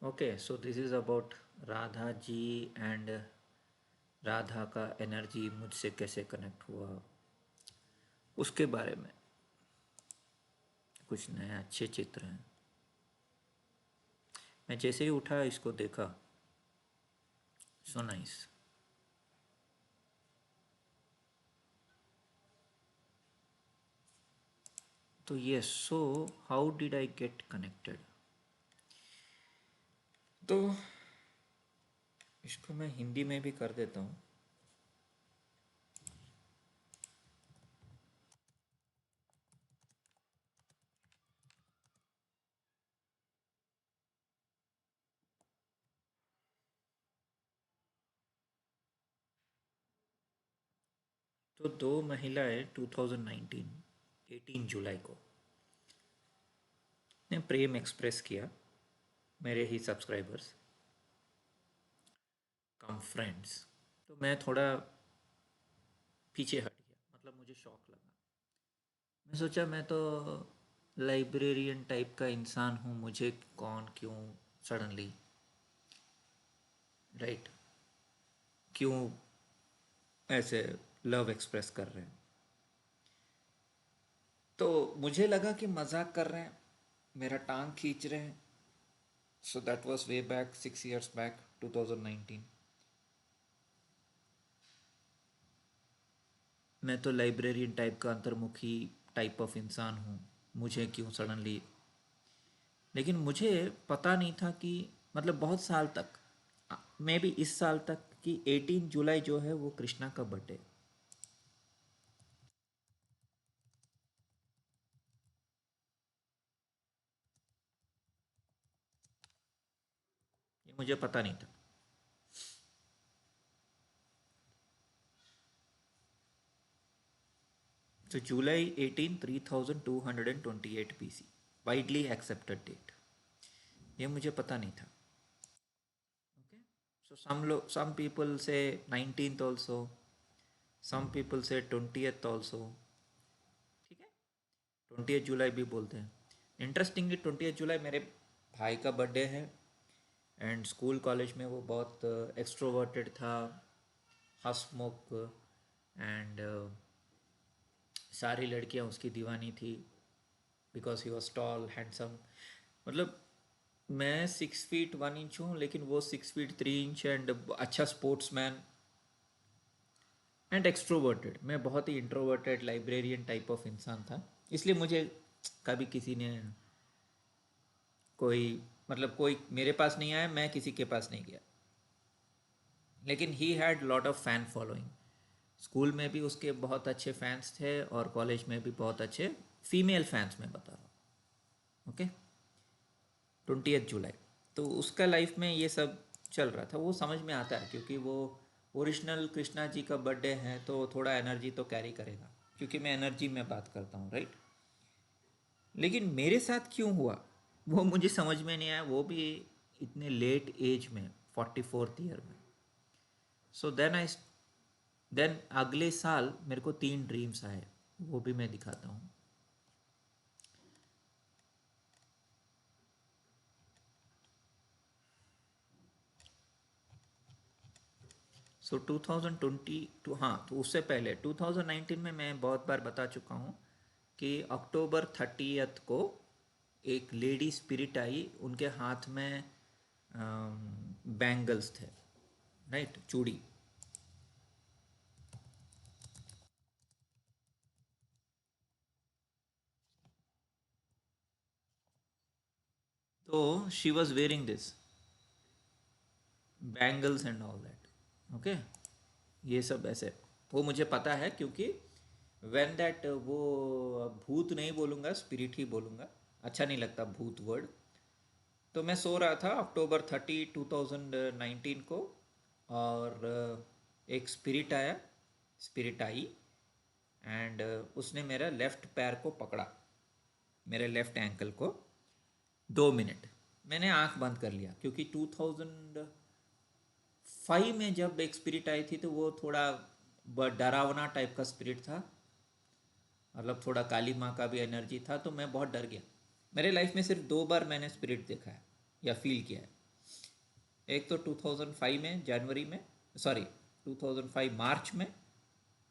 Okay, so this is about Radha ji and Radha का energy मुझसे कैसे कनेक्ट हुआ उसके बारे में कुछ नए अच्छे चित्र हैं। मैं जैसे ही उठा इसको देखा, सो नाइस। तो ये so how did I get connected, तो इसको मैं हिंदी में भी कर देता हूँ। तो दो महिलाएं 2019 18 जुलाई को ने प्रेम एक्सप्रेस किया, मेरे ही सब्सक्राइबर्स कम फ्रेंड्स। तो मैं थोड़ा पीछे हट गया, मतलब मुझे शौक लगा। मैं सोचा मैं तो लाइब्रेरियन टाइप का इंसान हूँ, मुझे कौन क्यों सडनली, राइट, क्यों ऐसे लव एक्सप्रेस कर रहे हैं। तो मुझे लगा कि मजाक कर रहे हैं, मेरा टांग खींच रहे हैं। So that was way back 6 years back 2019। मैं तो लाइब्रेरियन टाइप का अंतर्मुखी टाइप ऑफ इंसान हूँ, मुझे क्यों सडनली। लेकिन मुझे पता नहीं था कि मतलब बहुत साल तक, मैं भी इस साल तक, कि 18 जुलाई जो है वो कृष्णा का बर्थडे। ये मुझे पता नहीं था। तो जुलाई 18 3228 BC, वाइडली एक्सेप्टेड डेट, ये मुझे पता नहीं था। ओके, सो सम पीपल से 19th ऑल्सो, सम पीपल से 20th ऑल्सो। ठीक है, 20th जुलाई भी बोलते हैं। इंटरेस्टिंगली 20th जुलाई मेरे भाई का बर्थडे है। एंड स्कूल कॉलेज में वो बहुत एक्सट्रोवर्टेड था, हंसमुख, एंड सारी लड़कियां उसकी दीवानी थी, because he was tall handsome. मतलब मैं 6 feet 1 inch हूँ, लेकिन वो 6 feet 3 inch एंड अच्छा स्पोर्ट्समैन एंड एक्सट्रोवर्टेड। मैं बहुत ही इंट्रोवर्टेड लाइब्रेरियन टाइप ऑफ इंसान था, इसलिए मुझे कभी किसी ने कोई, मतलब कोई मेरे पास नहीं आया, मैं किसी के पास नहीं गया। लेकिन he had lot of fan following. School में भी उसके बहुत अच्छे फैंस थे और कॉलेज में भी बहुत अच्छे फीमेल फैंस, मैं बता रहा हूँ। ओके, 20th जुलाई। तो उसका लाइफ में ये सब चल रहा था, वो समझ में आता है क्योंकि वो ओरिजिनल कृष्णा जी का बर्थडे है, तो थोड़ा एनर्जी तो कैरी करेगा, क्योंकि मैं एनर्जी में बात करता हूँ, राइट। लेकिन मेरे साथ क्यों हुआ वो मुझे समझ में नहीं आया, वो भी इतने लेट एज में, 44th ईयर में। सो देन अगले साल मेरे को 3 ड्रीम्स आए, वो भी मैं दिखाता हूँ। सो 2022, हाँ, तो उससे पहले 2019 में मैं बहुत बार बता चुका हूँ कि अक्टूबर 30 को एक लेडी स्पिरिट आई, उनके हाथ में बैंगल्स थे, राइट, चूड़ी। तो she was wearing this bangles and all that. Okay, ये सब ऐसे, वो मुझे पता है क्योंकि व्हेन दैट, वो भूत नहीं बोलूँगा, स्पिरिट ही बोलूँगा, अच्छा नहीं लगता भूत वर्ड। तो मैं सो रहा था अक्टूबर 30 2019 को, और एक स्पिरिट आया, स्पिरिट आई, एंड उसने मेरा लेफ्ट पैर को पकड़ा, मेरे लेफ्ट एंकल को। 2 मिनट मैंने आंख बंद कर लिया, क्योंकि 2005 में जब एक स्पिरिट आई थी तो वो थोड़ा डरावना टाइप का स्पिरिट था, मतलब थोड़ा काली माँ का भी एनर्जी था, तो मैं बहुत डर गया। मेरे लाइफ में सिर्फ 2 बार मैंने स्पिरिट देखा है या फील किया है। एक तो 2005 में जनवरी में, सॉरी 2005 मार्च में,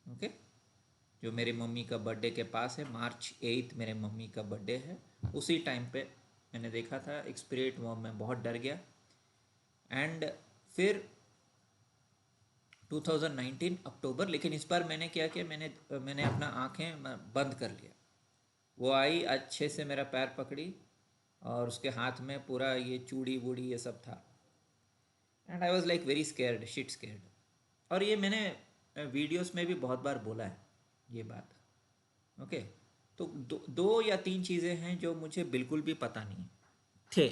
ओके, जो मेरी मम्मी का बर्थडे के पास है, मार्च 8 मेरे मम्मी का बर्थडे है, उसी टाइम पे मैंने देखा था एक स्पिरिट, वो मैं बहुत डर गया। एंड फिर 2019 अक्टूबर, लेकिन इस बार मैंने क्या किया, मैंने अपना आँखें बंद कर लिया। वो आई अच्छे से मेरा पैर पकड़ी और उसके हाथ में पूरा ये चूड़ी वूड़ी ये सब था। And I was like very scared, shit scared. और ये मैंने वीडियोस में भी बहुत बार बोला है ये बात, ओके। तो दो या तीन चीज़ें हैं जो मुझे बिल्कुल भी पता नहीं थे।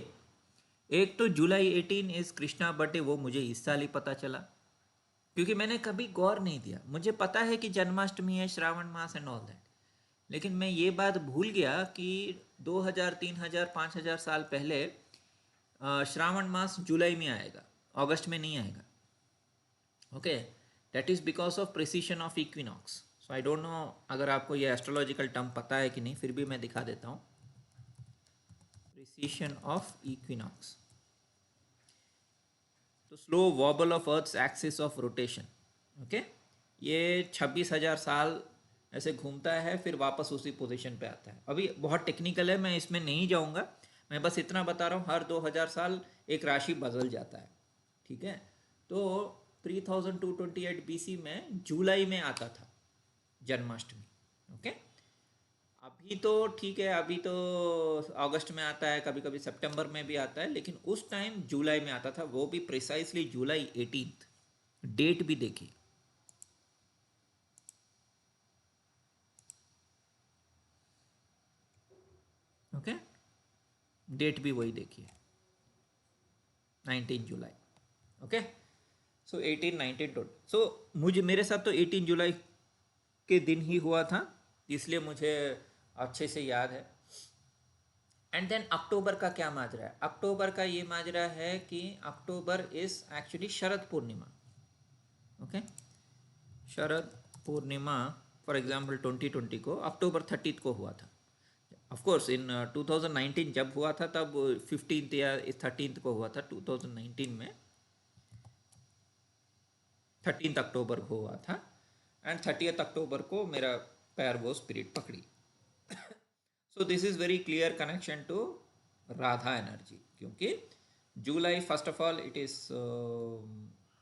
एक तो जुलाई 18 इज़ कृष्णा बर्थडे, वो मुझे इस साल ही पता चला, क्योंकि मैंने कभी गौर नहीं दिया। मुझे पता है कि जन्माष्टमी है, Shravan mass and all that, लेकिन मैं ये बात भूल गया कि 2000 3000 5000 साल पहले श्रावण मास जुलाई में आएगा, अगस्त में नहीं आएगा, okay. That is because of precision of equinox. So I don't know अगर आपको ये एस्ट्रोलॉजिकल टर्म पता है कि नहीं, फिर भी मैं दिखा देता हूँ। प्रिसीशन ऑफ इक्विनॉक्स, तो slow wobble of earth's axis of rotation, okay. ये 26,000 साल ऐसे घूमता है, फिर वापस उसी पोजीशन पे आता है। अभी बहुत टेक्निकल है, मैं इसमें नहीं जाऊंगा, मैं बस इतना बता रहा हूँ, हर 2000 साल एक राशि बदल जाता है, ठीक है। तो 3228 BC में जुलाई में आता था जन्माष्टमी, ओके। अभी तो ठीक है, अभी तो अगस्त में आता है, कभी कभी सितंबर में भी आता है, लेकिन उस टाइम जुलाई में आता था, वो भी प्रिसाइसली जुलाई 18। डेट भी देखिए, ओके, डेट भी वही देखिए, 19 जुलाई, ओके। सो 18 19 20, सो मुझे मेरे साथ तो 18 जुलाई के दिन ही हुआ था, इसलिए मुझे अच्छे से याद है। एंड देन अक्टूबर का क्या माजरा है? अक्टूबर का ये माजरा है कि October is actually Sharad Purnima, okay. Sharad Purnima for example 2020 को अक्टूबर 30 को हुआ था। ऑफ कोर्स इन 2019 जब हुआ था तब 15 या 13 को हुआ था, 2019 में 13 अक्टूबर को हुआ था। एंड 30 अक्टूबर को मेरा पैर वो स्पिरिट पकड़ी। So this is very clear connection to Radha energy, क्योंकि July first of all it is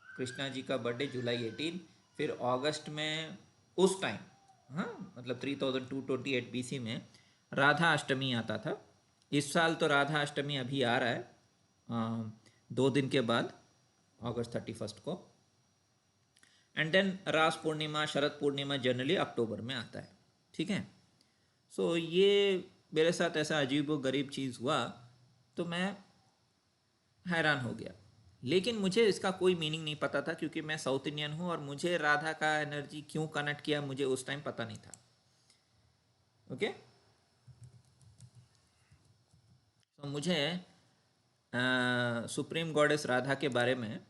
Krishna ji का बर्थडे जुलाई 18, फिर अगस्त में उस टाइम, हाँ, मतलब 3228 BC में राधा अष्टमी आता था। इस साल तो राधा अष्टमी अभी आ रहा है 2 दिन के बाद, अगस्त 31 को। एंड देन रास पूर्णिमा, शरद पूर्णिमा जनरली अक्टूबर में आता है, ठीक है। सो ये मेरे साथ ऐसा अजीब व गरीब चीज़ हुआ, तो मैं हैरान हो गया। लेकिन मुझे इसका कोई मीनिंग नहीं पता था, क्योंकि मैं साउथ इंडियन हूँ और मुझे राधा का एनर्जी क्यों कनेक्ट किया मुझे उस टाइम पता नहीं था, ओके। तो मुझे सुप्रीम गॉडेस राधा के बारे में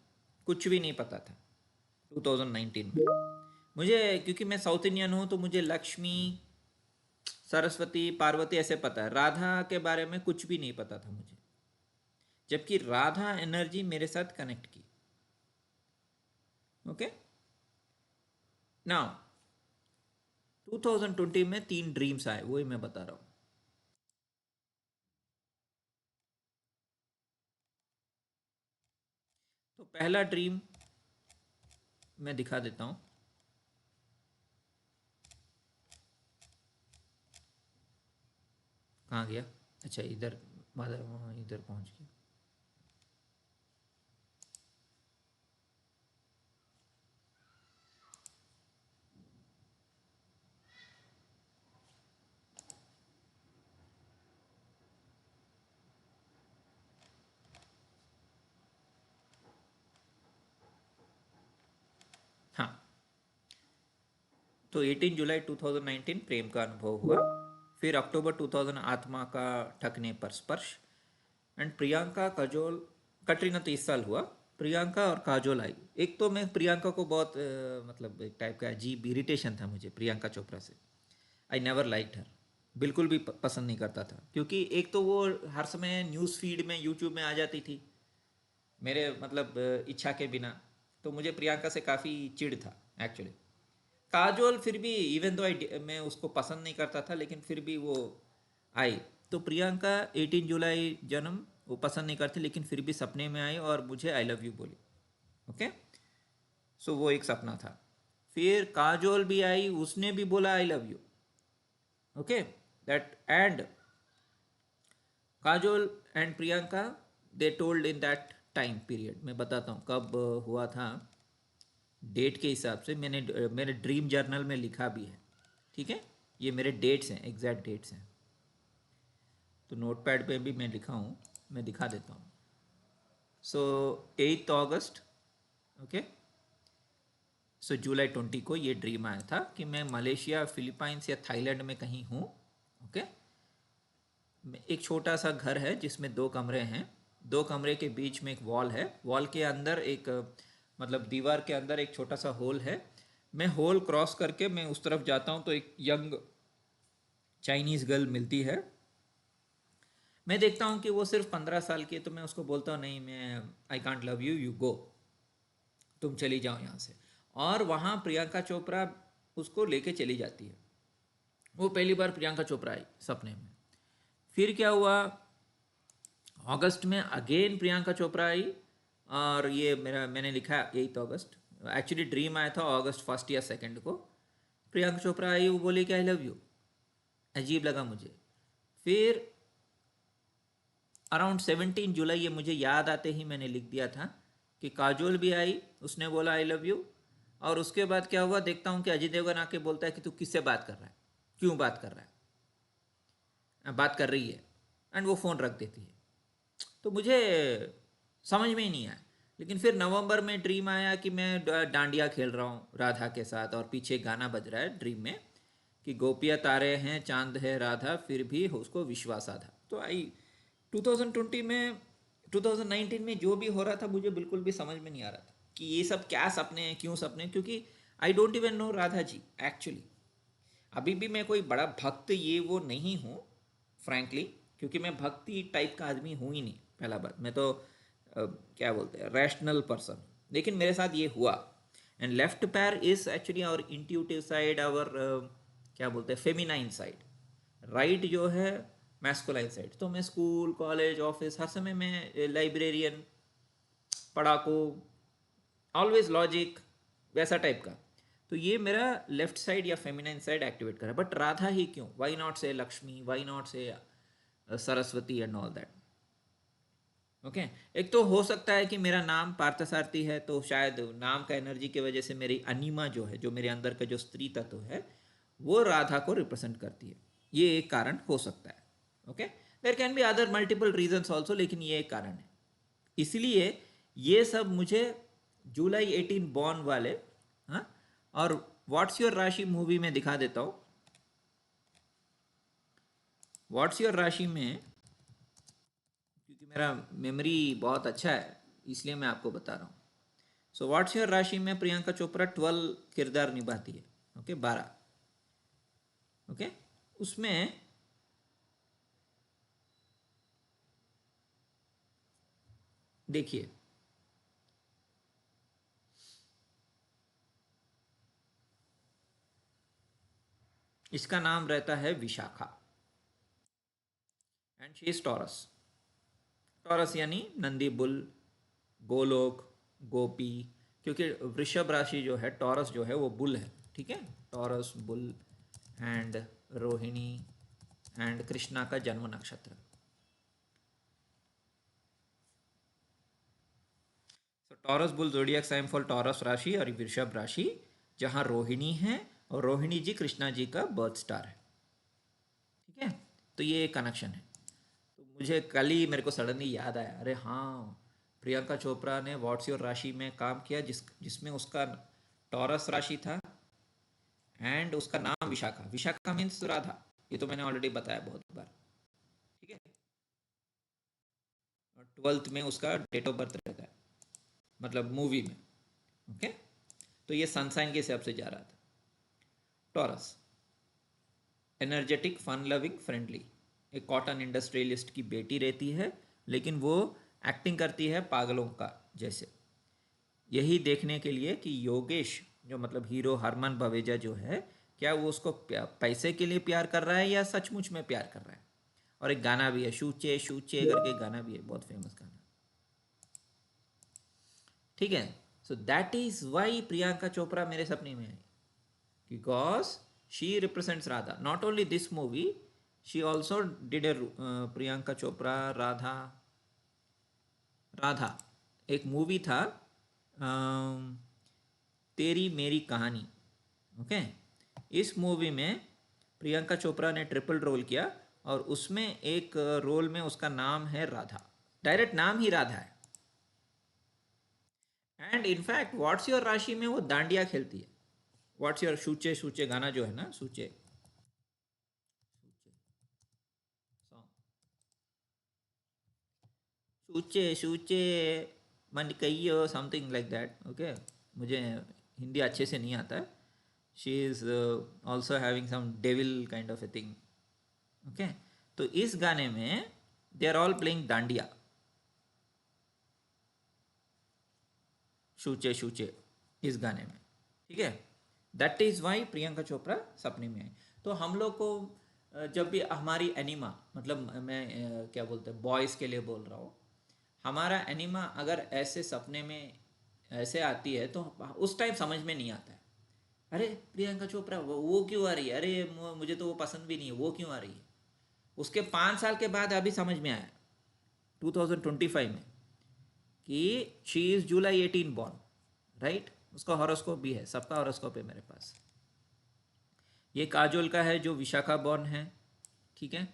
कुछ भी नहीं पता था 2019 में। मुझे, क्योंकि मैं साउथ इंडियन हूँ, तो मुझे लक्ष्मी, सरस्वती, पार्वती ऐसे पता है, राधा के बारे में कुछ भी नहीं पता था मुझे, जबकि राधा एनर्जी मेरे साथ कनेक्ट की, ओके। नाउ 2020 में 3 ड्रीम्स आए, वही मैं बता रहा हूँ। तो पहला ड्रीम मैं दिखा देता हूँ। कहाँ गया? अच्छा इधर, मदर, इधर पहुँच गया। हाँ, तो 18 जुलाई 2019 प्रेम का अनुभव हुआ। फिर अक्टूबर 2000 आत्मा का ठकने पर स्पर्श। एंड प्रियंका काजोल, कटरीना तो इस साल हुआ, प्रियंका और काजोल आई। एक तो मैं प्रियंका को बहुत मतलब एक टाइप का अजीब इरिटेशन था मुझे प्रियंका चोपड़ा से। आई नेवर लाइक्ड हर, बिल्कुल भी पसंद नहीं करता था, क्योंकि एक तो वो हर समय न्यूज़ फीड में यूट्यूब में आ जाती थी, मेरे मतलब इच्छा के बिना। तो मुझे प्रियंका से काफ़ी चिढ़ था एक्चुअली। काजोल फिर भी इवन दो मैं उसको पसंद नहीं करता था, लेकिन फिर भी वो आई। तो प्रियंका 18 जुलाई जन्म, वो पसंद नहीं करती लेकिन फिर भी सपने में आई और मुझे आई लव यू बोली। ओके, सो वो एक सपना था। फिर काजोल भी आई, उसने भी बोला I love you. Okay, that and Kajol and Priyanka they told in that time period. मैं बताता हूँ कब हुआ था। डेट के हिसाब से मैंने मेरे ड्रीम जर्नल में लिखा भी है। ठीक है, ये मेरे डेट्स हैं, एग्जैक्ट डेट्स हैं। तो नोटपैड पे भी मैं लिखा हूँ, मैं दिखा देता हूँ। सो 8 अगस्त, ओके। सो जुलाई 20 को ये ड्रीम आया था कि मैं मलेशिया, फिलीपाइंस या थाईलैंड में कहीं हूँ। ओके, एक छोटा सा घर है जिसमें 2 कमरे हैं। 2 कमरे के बीच में एक वॉल है, वॉल के अंदर एक मतलब दीवार के अंदर एक छोटा सा होल है। मैं होल क्रॉस करके मैं उस तरफ जाता हूँ तो एक यंग चाइनीज़ गर्ल मिलती है। मैं देखता हूँ कि वो सिर्फ 15 साल की है, तो मैं उसको बोलता हूँ नहीं, मैं I can't love you, you go, तुम चली जाओ यहाँ से। और वहाँ प्रियंका चोपड़ा उसको लेके चली जाती है। वो पहली बार प्रियंका चोपड़ा आई सपने में। फिर क्या हुआ, अगस्त में अगेन प्रियंका चोपड़ा आई। और ये मैंने लिखा 8 अगस्त, एक्चुअली ड्रीम आया था August 1 या 2 को। प्रियंका चोपड़ा आई, वो बोली कि आई लव यू। अजीब लगा मुझे। फिर अराउंड 17 जुलाई, ये मुझे याद आते ही मैंने लिख दिया था कि काजोल भी आई, उसने बोला आई लव यू। और उसके बाद क्या हुआ, देखता हूँ कि अजय देवगन आके बोलता है कि तू किससे बात कर रहा है, क्यों बात कर रहा है, बात कर रही है। एंड वो फ़ोन रख देती है। तो मुझे समझ में ही नहीं आया। लेकिन फिर नवंबर में ड्रीम आया कि मैं डांडिया खेल रहा हूँ राधा के साथ, और पीछे गाना बज रहा है ड्रीम में कि गोपियाँ तारे हैं, चांद है राधा, फिर भी उसको विश्वास आधा। तो आई 2020 में, 2019 में जो भी हो रहा था मुझे बिल्कुल भी समझ में नहीं आ रहा था कि ये सब क्या सपने हैं, क्यों सपने हैं, क्योंकि I don't even know Radha ji actually. अभी भी मैं कोई बड़ा भक्त ये वो नहीं हूँ फ्रैंकली, क्योंकि मैं भक्ति टाइप का आदमी हूँ ही नहीं। पहला बात, मैं तो क्या बोलते हैं, रैशनल पर्सन। लेकिन मेरे साथ ये हुआ। एंड लेफ्ट पैर is actually our intuitive side, our क्या बोलते हैं, फेमिनाइन साइड। राइट जो है मैस्कुलाइन साइड। तो मैं स्कूल, कॉलेज, ऑफिस, हर समय मैं लाइब्रेरियन, पढ़ाकू, ऑलवेज लॉजिक, वैसा टाइप का। तो ये मेरा लेफ्ट साइड या फेमिनाइन साइड एक्टिवेट कर रहा है। बट राधा ही क्यों, वाई नॉट से लक्ष्मी, वाई नॉट से Saraswati and all that. Okay, एक तो हो सकता है कि मेरा नाम पार्थसारथी है, तो शायद नाम का एनर्जी की वजह से मेरी अनिमा जो है, जो मेरे अंदर का जो स्त्री तत्व है, वो राधा को रिप्रेजेंट करती है। ये एक कारण हो सकता है। Okay, there can be other multiple reasons also, लेकिन ये एक कारण है। इसलिए ये सब मुझे जुलाई 18 बॉर्न वाले, हाँ। और व्हाट्स योर राशि मूवी में दिखा देता हूँ। व्हाट्स योर राशि में, क्योंकि मेरा मेमोरी बहुत अच्छा है इसलिए मैं आपको बता रहा हूँ। सो व्हाट्स योर राशि में प्रियंका चोपड़ा 12 किरदार निभाती है। ओके, 12। ओके, उसमें देखिए, इसका नाम रहता है Vishakha. And she is taurus. Taurus यानी नंदी बुल, गोलोक, गोपी। क्योंकि वृषभ राशि जो है, टॉरस जो है वो बुल है। ठीक है, Taurus bull and Rohini and Krishna का जन्म नक्षत्र। तो Taurus bull zodiac sign for Taurus राशि और वृषभ राशि, जहाँ रोहिणी है, और रोहिणी जी कृष्णा जी का बर्थ स्टार है। ठीक है, तो ये एक कनेक्शन है। तो मुझे कल ही मेरे को सडनली याद आया, अरे हाँ, प्रियंका चोपड़ा ने व्हाट्स योर राशि में काम किया, जिसमें उसका टॉरस राशि था एंड उसका नाम विशाखा। विशाखा मीन्स राधा। ये तो मैंने ऑलरेडी बताया बहुत बार। ठीक है, और 12th में उसका डेट ऑफ बर्थ रहता है, मतलब मूवी में। ओके, तो ये सनसाइन के हिसाब से जा रहा था। Taurus energetic, fun loving, friendly, एक कॉटन इंडस्ट्रियलिस्ट की बेटी रहती है, लेकिन वो एक्टिंग करती है पागलों का जैसे। यही देखने के लिए कि योगेश जो मतलब हीरो हरमन बवेजा जो है, क्या वो उसको पैसे के लिए प्यार कर रहा है या सचमुच में प्यार कर रहा है। और एक गाना भी है, शूचे शूचे करके एक गाना भी है, बहुत फेमस गाना। ठीक है, so that is why Priyanka Chopra मेरे सपने में आई, because she represents Radha. Not only this movie, she also did a Priyanka Chopra Radha Radha एक मूवी था, तेरी मेरी कहानी। ओके, इस मूवी में प्रियंका चोपड़ा ने ट्रिपल रोल किया और उसमें एक रोल में उसका नाम है राधा, डायरेक्ट नाम ही राधा है। एंड इनफैक्ट व्हाट्स योर राशि में वो डांडिया खेलती है। व्हाट्स योर सूचे सूचे गाना जो है ना, सूचे सूचे सूचे मन कहियो समथिंग लाइक दैट। ओके, मुझे हिंदी अच्छे से नहीं आता है। She is also having some devil kind of a thing. Okay, तो इस गाने में they are all playing dandiya, शूचे शूचे, इस गाने में। ठीक है, that is why Priyanka Chopra सपने में आई। तो हम लोग को जब भी हमारी एनिमा, मतलब मैं क्या बोलते हैं, बॉयज़ के लिए बोल रहा हूँ, हमारा एनिमा अगर ऐसे सपने में ऐसे आती है तो उस टाइम समझ में नहीं आता है। अरे प्रियंका चोपड़ा वो क्यों आ रही है, अरे मुझे तो वो पसंद भी नहीं है, वो क्यों आ रही है। उसके 5 साल के बाद अभी समझ में आया 2025 में कि she is July 18 born, right. उसका हॉरोस्कोप भी है, सबका हॉरोस्कोप है मेरे पास। ये काजोल का है जो विशाखा बॉर्न है, ठीक है।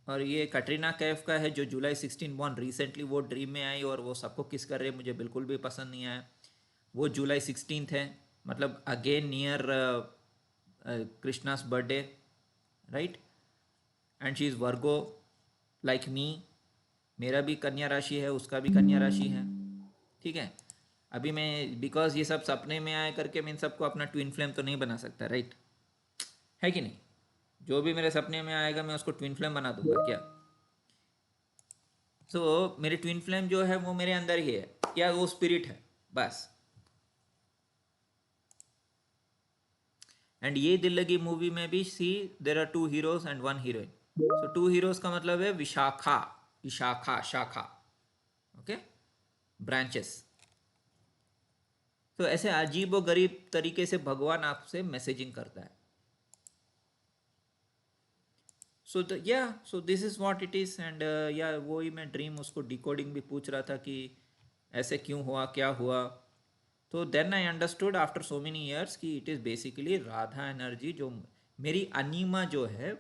और ये कटरीना कैफ का है जो जुलाई 16 बॉर्न। रिसेंटली वो ड्रीम में आई और वो सबको किस कर रहे हैं, मुझे बिल्कुल भी पसंद नहीं आया। वो जुलाई 16 है, मतलब again near Krishna's birthday, right. And she is Virgo like me. मेरा भी कन्या राशि है, उसका भी कन्या राशि है, ठीक है। अभी मैं बिकॉज ये सब सपने में आए करके मैं इन सबको अपना ट्विन फ्लेम तो नहीं बना सकता, राइट, है कि नहीं। जो भी मेरे सपने में आएगा मैं उसको ट्विन फ्लेम बना दूंगा क्या। सो मेरी ट्विन फ्लेम जो है वो मेरे अंदर ही है, या वो स्पिरिट है बस। एंड ये दिल लगी मूवी में भी see there are 2 heroes and 1 heroine. So 2 heroes का मतलब है विशाखा, विशाखा शाखा, ओके, ब्रांचेस। तो ऐसे अजीब व गरीब तरीके से भगवान आपसे मैसेजिंग करता है। So so this is what it is. And या वही मैं ड्रीम उसको डिकोडिंग भी पूछ रहा था कि ऐसे क्यों हुआ, क्या हुआ। तो then I understood after so many years कि it is basically Radha energy, जो मेरी अनिमा जो है,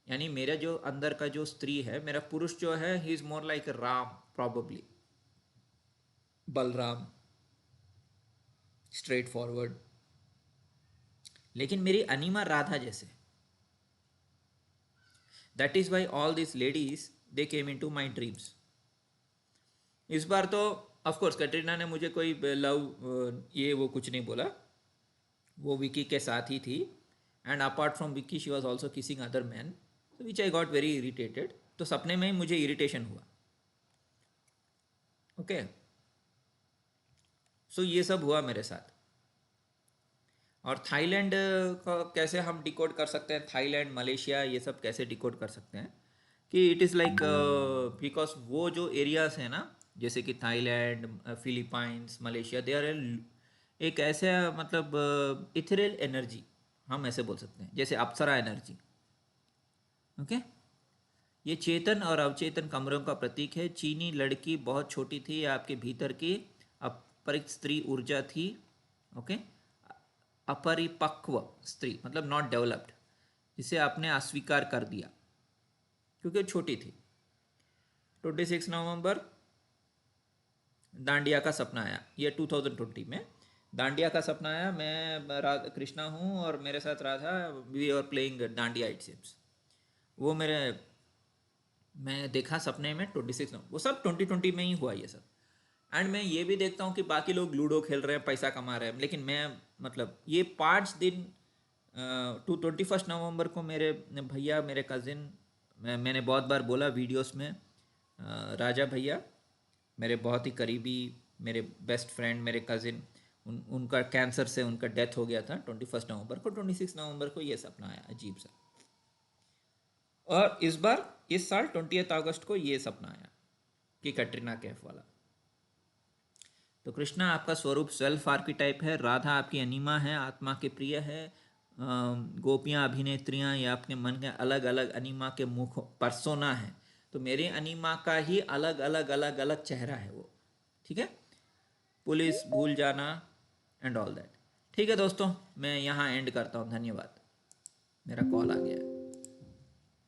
यानी मेरा जो अंदर का जो स्त्री है, मेरा पुरुष जो है, he is more like Ram, probably Balram, straightforward. लेकिन मेरी अनिमा राधा जैसे। That is why all this ladies they came into my dreams. इस बार तो ऑफकोर्स कटरीना ने मुझे कोई लव ये वो कुछ नहीं बोला, वो विकी के साथ ही थी। And apart from Vicky she was also kissing other man, which I got very irritated. तो सपने में ही मुझे इरिटेशन हुआ, ओके। सो ये सब हुआ मेरे साथ। और थाईलैंड का कैसे हम डिकोड कर सकते हैं, थाईलैंड मलेशिया ये सब कैसे डिकोड कर सकते हैं कि इट इज़ लाइक बिकॉज वो जो एरियाज हैं ना, जैसे कि Thailand, Philippines, Malaysia, they are एक ऐसे मतलब इथेरियल एनर्जी, हम ऐसे बोल सकते हैं, जैसे अप्सरा एनर्जी, ओके। ये चेतन और अवचेतन कमरों का प्रतीक है। चीनी लड़की बहुत छोटी थी, आपके भीतर की अपरिक स्त्री ऊर्जा थी, ओके। अपरिपक्व स्त्री मतलब नॉट डेवलप्ड, जिसे आपने अस्वीकार कर दिया क्योंकि छोटी थी। 26 नवंबर डांडिया का सपना आया, ये 2020 में डांडिया का सपना आया। मैं कृष्णा हूँ और मेरे साथ Radha, we are playing dandiya it seems. वो मेरे मैं देखा सपने में 26 नवंबर, वो सब 2020 में ही हुआ ये सब। एंड मैं ये भी देखता हूँ कि बाकी लोग लूडो खेल रहे हैं, पैसा कमा रहे हैं, लेकिन मैं मतलब ये 5 दिन 21 नवंबर को मेरे भैया, मेरे कज़िन, मैंने बहुत बार बोला वीडियोस में, राजा भैया मेरे बहुत ही करीबी, मेरे बेस्ट फ्रेंड, मेरे कज़िन, उनका कैंसर से उनका डेथ हो गया था 21 नवंबर को। 26 नवंबर को ये सपना आया अजीब सा। और इस साल 20 अगस्त को ये सपना आया कि कैटरीना कैफ वाला। तो कृष्णा आपका स्वरूप सेल्फ आर्किटाइप है, राधा आपकी अनिमा है, आत्मा के प्रिय है, गोपियाँ अभिनेत्रियाँ या अपने मन के अलग अलग अनिमा के मुख परसोना है। तो मेरे अनिमा का ही अलग अलग अलग अलग चेहरा है वो, ठीक है। पुलिस भूल जाना एंड ऑल दैट। ठीक है दोस्तों, मैं यहाँ एंड करता हूँ। धन्यवाद, मेरा कॉल आ गया है।